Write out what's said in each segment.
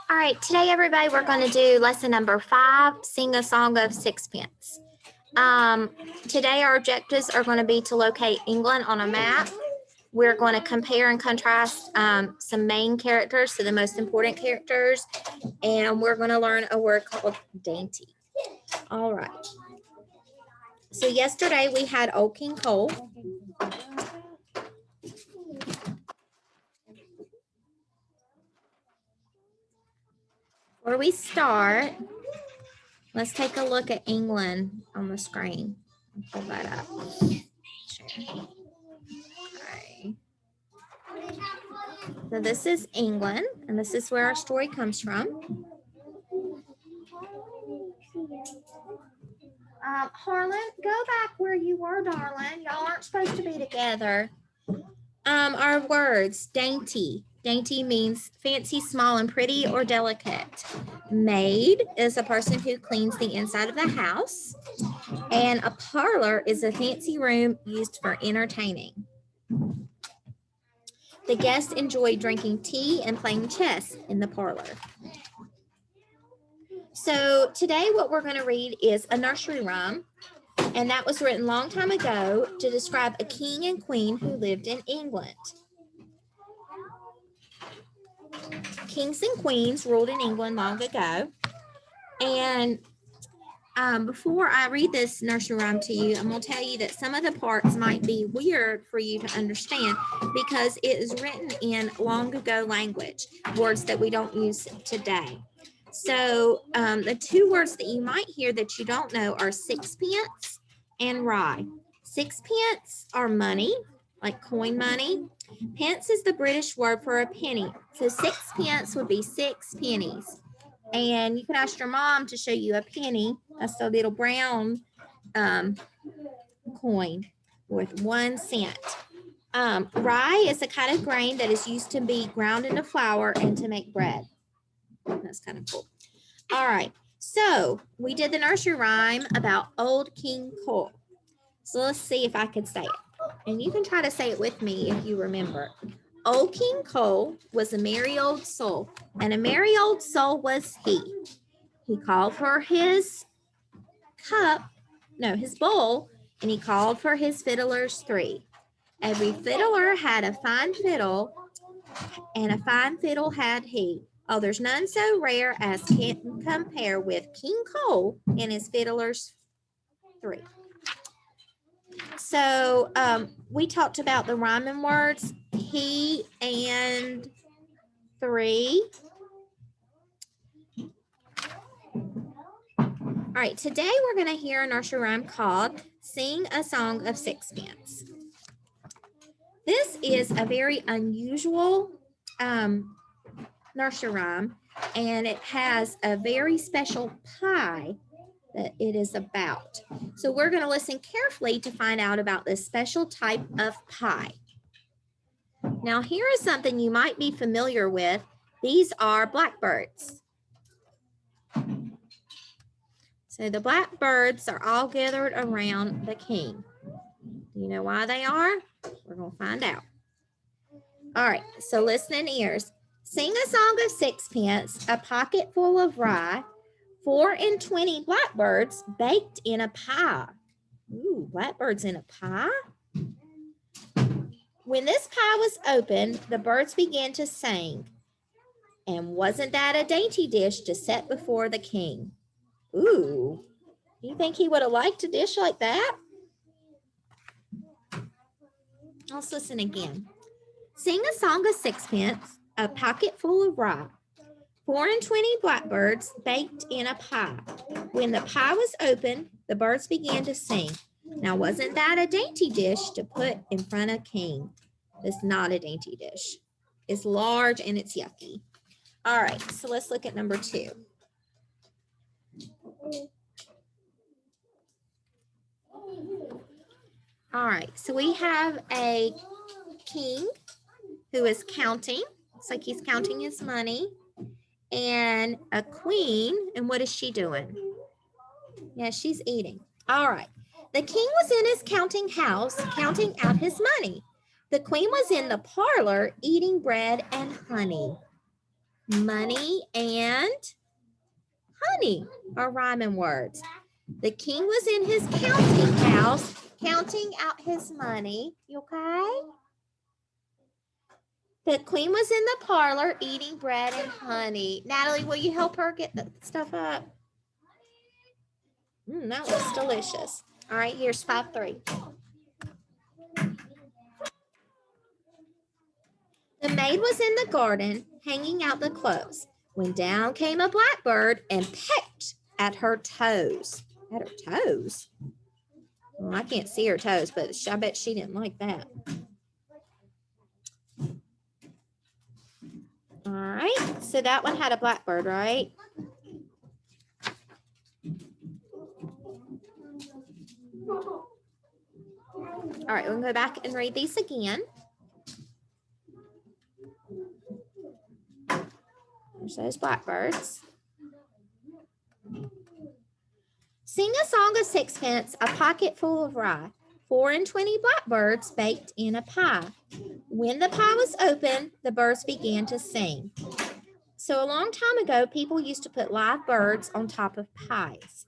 All right, today, everybody, we're going to do lesson number 5, Sing a Song of Sixpence. Today, our objectives are going to be to locate England on a map. We're going to compare and contrast some main characters to the most important characters, and we're going to learn a word called dainty. All right. So yesterday, we had Old King Cole. Before we start, let's take a look at England on the screen. Pull that up. Okay. So this is England, and this is where our story comes from. Harlan, go back where you were, darling. Y'all aren't supposed to be together. Our words, dainty. Dainty means fancy, small, and pretty or delicate. Maid is a person who cleans the inside of the house. And a parlor is a fancy room used for entertaining. The guests enjoy drinking tea and playing chess in the parlor. So today what we're going to read is a nursery rhyme. And that was written a long time ago to describe a king and queen who lived in England. Kings and queens ruled in England long ago. And before I read this nursery rhyme to you, I'm going to tell you that some of the parts might be weird for you to understand because it is written in long ago language, words that we don't use today. So the two words that you might hear that you don't know are sixpence and rye. Sixpence are money, like coin money. Pence is the British word for a penny. So sixpence would be 6 pennies. And you can ask your mom to show you a penny. That's the little brown coin with 1 cent. Rye is a kind of grain that is used to be ground into flour and to make bread. That's kind of cool. All right. So we did the nursery rhyme about Old King Cole. So let's see if I can say it. And you can try to say it with me if you remember. Old King Cole was a merry old soul, and a merry old soul was he. He called for his bowl, and he called for his fiddlers 3. Every fiddler had a fine fiddle, and a fine fiddle had he. Oh, there's none so rare as can compare with King Cole and his fiddlers 3. So we talked about the rhyming words, he and 3. All right, today we're going to hear a nursery rhyme called Sing a Song of Sixpence. This is a very unusual nursery rhyme, and it has a very special pie that it is about. So we're going to listen carefully to find out about this special type of pie. Now here is something you might be familiar with. These are blackbirds. So the blackbirds are all gathered around the king. Do you know why they are? We're going to find out. All right, so listen ears. Sing a song of sixpence, a pocket full of rye, 4 and 20 blackbirds baked in a pie. Ooh, blackbirds in a pie? When this pie was opened, the birds began to sing. And wasn't that a dainty dish to set before the king? Ooh, you think he would have liked a dish like that? Let's listen again. Sing a song of sixpence, a pocket full of rye, 4 and 20 blackbirds baked in a pie. When the pie was opened, the birds began to sing. Now, wasn't that a dainty dish to put in front of king? It's not a dainty dish. It's large and it's yucky. All right, so let's look at number 2. All right, so we have a king who is counting. It's like he's counting his money. And a queen, and what is she doing? Yeah, she's eating. All right. The king was in his counting house, counting out his money. The queen was in the parlor eating bread and honey. Money and honey are rhyming words. The king was in his counting house counting out his money. You okay? The queen was in the parlor eating bread and honey. Natalie, will you help her get the stuff up? That looks delicious. All right, here's 5-3. The maid was in the garden hanging out the clothes when down came a blackbird and pecked at her toes. At her toes? Well, I can't see her toes, but I bet she didn't like that. All right, so that one had a blackbird, right? All right, we're going to go back and read these again. There's those blackbirds. Sing a song of sixpence, a pocket full of rye. 24 blackbirds baked in a pie. When the pie was open, the birds began to sing. So a long time ago, people used to put live birds on top of pies.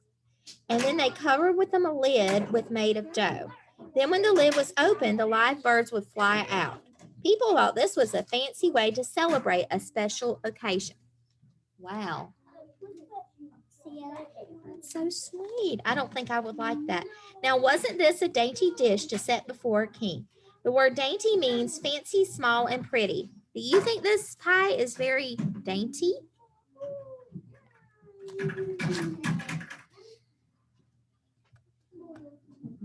And then they covered with them a lid made of dough. Then when the lid was opened, the live birds would fly out. People thought this was a fancy way to celebrate a special occasion. Wow. That's so sweet. I don't think I would like that. Now, wasn't this a dainty dish to set before a king? The word dainty means fancy, small, and pretty. Do you think this pie is very dainty?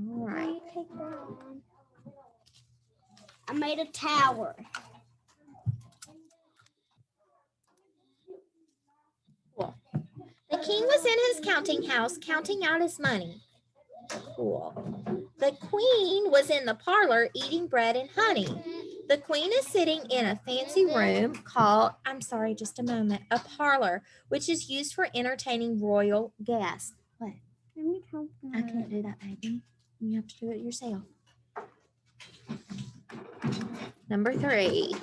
All right. I made a tower. Cool. The king was in his counting house counting out his money. Cool. The queen was in the parlor eating bread and honey. The queen is sitting in a fancy room called, I'm sorry, just a moment, a parlor, which is used for entertaining royal guests. What? I can't do that, baby. You have to do it yourself. Number 3.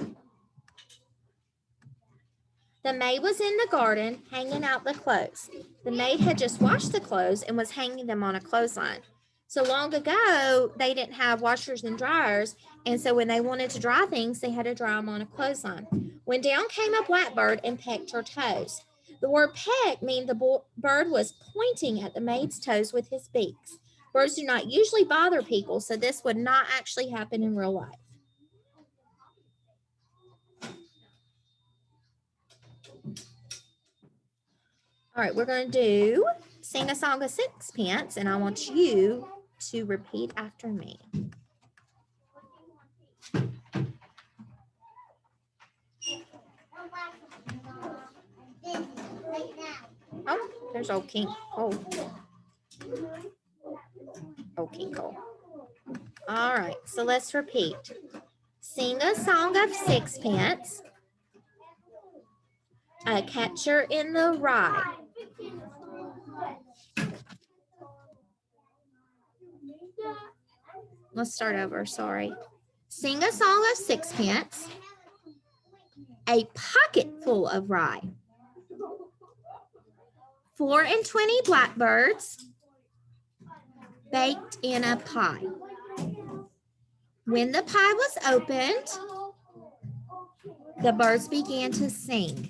The maid was in the garden hanging out the clothes. The maid had just washed the clothes and was hanging them on a clothesline. So long ago, they didn't have washers and dryers, and so when they wanted to dry things, they had to dry them on a clothesline. When down came a blackbird and pecked her toes. The word peck means the bird was pointing at the maid's toes with his beaks. Birds do not usually bother people, so this would not actually happen in real life. All right, we're going to do Sing a Song of Sixpence, and I want you to repeat after me. Oh, there's old King Cole. Old King Cole. All right, so let's repeat. Sing a song of sixpence, a catcher in the rye. Let's start over, sorry. Sing a song of sixpence, a pocket full of rye. 24 blackbirds baked in a pie. When the pie was opened, the birds began to sing.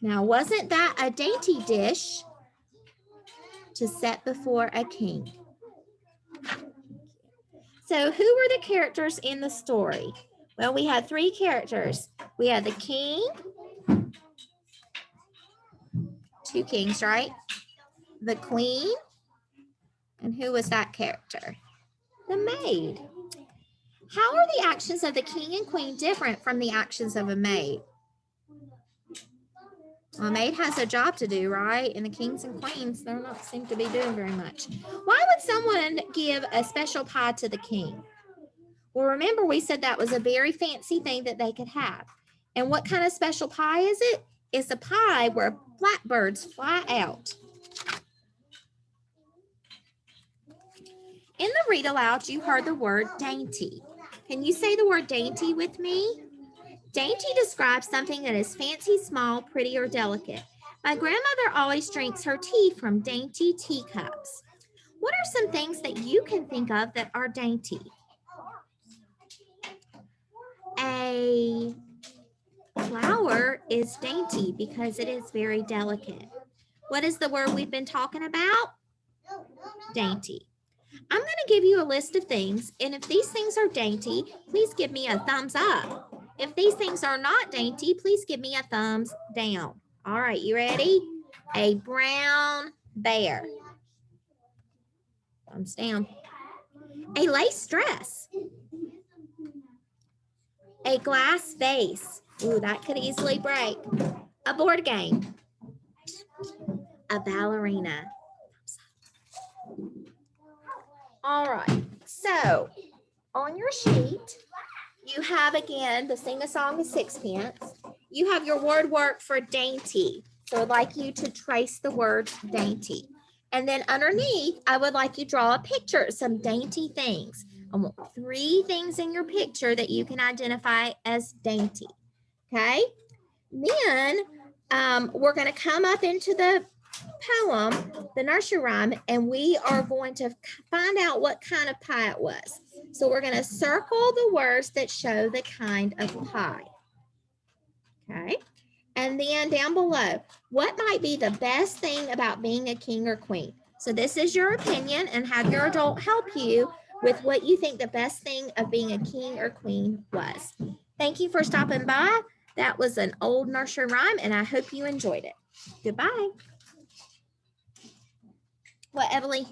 Now, wasn't that a dainty dish to set before a king? So who were the characters in the story? Well, we had 3 characters. We had the king, 2 kings, right? The queen, and who was that character? The maid. How are the actions of the king and queen different from the actions of a maid? Well, a maid has a job to do, right? And the kings and queens, they're not seem to be doing very much. Why would someone give a special pie to the king? Well, remember we said that was a very fancy thing that they could have. And what kind of special pie is it? It's a pie where blackbirds fly out. In the read aloud, you heard the word dainty. Can you say the word dainty with me? Dainty describes something that is fancy, small, pretty, or delicate. My grandmother always drinks her tea from dainty teacups. What are some things that you can think of that are dainty? A flower is dainty because it is very delicate. What is the word we've been talking about? Dainty. I'm going to give you a list of things, and if these things are dainty, please give me a thumbs up. If these things are not dainty, please give me a thumbs down. All right, you ready? A brown bear. Thumbs down. A lace dress. A glass vase. Ooh, that could easily break. A board game. A ballerina. All right, so on your sheet, you have again the Sing a Song of Sixpence. You have your word work for dainty. So I'd like you to trace the word dainty. And then underneath, I would like you to draw a picture of some dainty things. I want 3 things in your picture that you can identify as dainty. Okay? Then we're going to come up into the poem, the nursery rhyme, and we are going to find out what kind of pie it was. So we're going to circle the words that show the kind of pie. Okay. And then down below, what might be the best thing about being a king or queen? So this is your opinion, and have your adult help you with what you think the best thing of being a king or queen was. Thank you for stopping by. That was an old nursery rhyme, and I hope you enjoyed it. Goodbye. What, Emily?